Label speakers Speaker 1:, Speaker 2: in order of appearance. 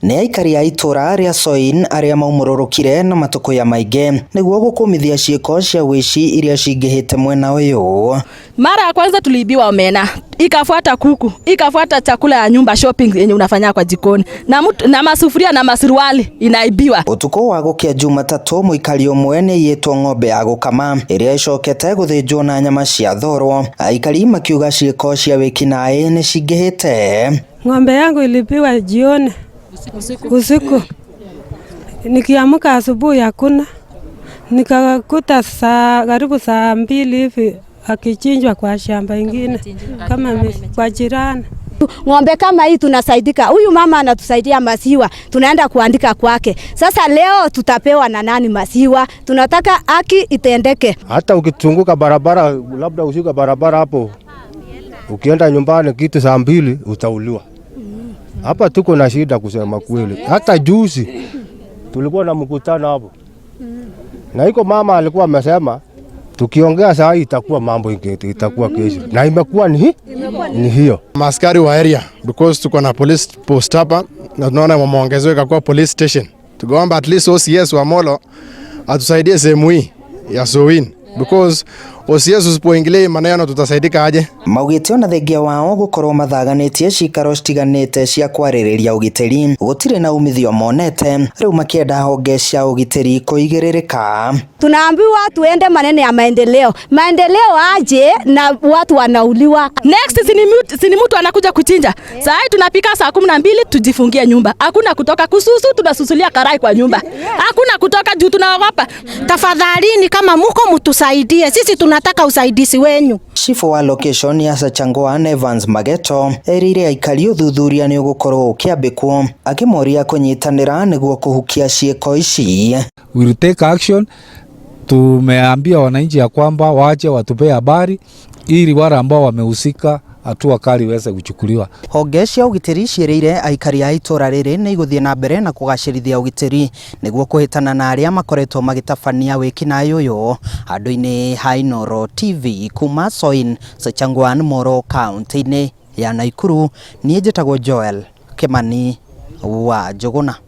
Speaker 1: Nĩ aikari a itura rĩa Soin arĩa maumũrũrũkire na matukuya maingĩ nĩguo gũkũmithia ciĩko cia wĩici iria cingĩhĩte mwena ũyũ.
Speaker 2: Mara ya kwanza tuliibiwa omena, ikafuata kuku, ikafuata chakula ya nyumba shopping yenye unafanya kwa jikoni, na masufuria na masuruali inaibiwa.
Speaker 1: Utuko wa gũkĩa Jumatatũ mũikari ũmwe nĩ yĩtwo ng'ombe ya gũkama ĩrĩa ĩcokete gũthĩnjwo na nyama cia thoro. Aikari makiuga ciĩko cia wĩkinaĩ nĩ cingĩhĩte.
Speaker 3: Ng'ombe yangu ilibiwa jioni usiku. Nikiamka asubuhi hakuna. Nikakuta karibu saa 2 hivi akichinjwa kwa shamba ingine kama kwa jirani.
Speaker 4: Ng'ombe kama hii tunasaidika. Huyu mama anatusaidia maziwa. Tunaenda kuandika kwake. Sasa leo tutapewa na nani maziwa? Tunataka haki itendeke.
Speaker 5: Hata ukitunguka barabara, labda ushuka barabara hapo, ukienda nyumbani kitu saa 2 utauliwa. Hapa tuko na shida kusema kweli. Hata juzi tulikuwa na mkutano hapo. Na iko mama alikuwa amesema tukiongea saa hii itakuwa mambo itakuwa kesho. Na imekuwa ni hiyo.
Speaker 6: Maskari wa area because tuko na police post hapa na tunaona wameongezeka kwa police station. Tugoomba at least OCS wa Molo atusaidie sehemu hii ya Soin because OCS usipoingilia maneno tutasaidika aje.
Speaker 1: Maugĩte ona thengia wao gũkorwo mathaganĩtie cikaro citiganĩte cia kwarĩrĩria ũgitĩri gũtirĩ na umithio monete, rĩu makĩenda honge cia ũgitĩri kũigĩrĩrĩka.
Speaker 4: Tunaambiwa tuende maneno ya maendeleo. Maendeleo aje na watu wanauliwa.
Speaker 2: Next sini mtu anakuja kuchinja. Saa hii tunapika saa 12 tujifungia nyumba. Hakuna kutoka kususu, tunasusulia karai kwa nyumba. Hakuna kutoka juu tunaogopa.
Speaker 7: Tafadhalini kama mko mtusaidie. Sisi tunataka usaidizi wenyu.
Speaker 1: Chifu wa location ya Sachangwan Evans Mageto erire aikari ũthuthuria nĩ ũgũkorwo ũkĩambĩkwo akĩmoria kũnyitanĩra nĩguo kũhukia ciĩko ici.
Speaker 8: We will take action. Tumeambia wananchi ya kwamba waache watupe habari ili wale ambao wamehusika hatua kali weze kuchukuliwa.
Speaker 1: Honge cia ũgitĩri ciĩrĩire aikari a itũra rĩrĩ nĩ igũthiĩ na mbere na kũgacĩrithia ũgitĩri nĩguo kũhĩtana na arĩa makoretwo magĩtabania wĩkinaĩ ũyũ. Handũ-inĩ ha Inooro TV kuma Soin, Sachangwan, Molo County-inĩ ya Nakuru, niĩ njĩtagwo Joel Kimani wa Njũgũna.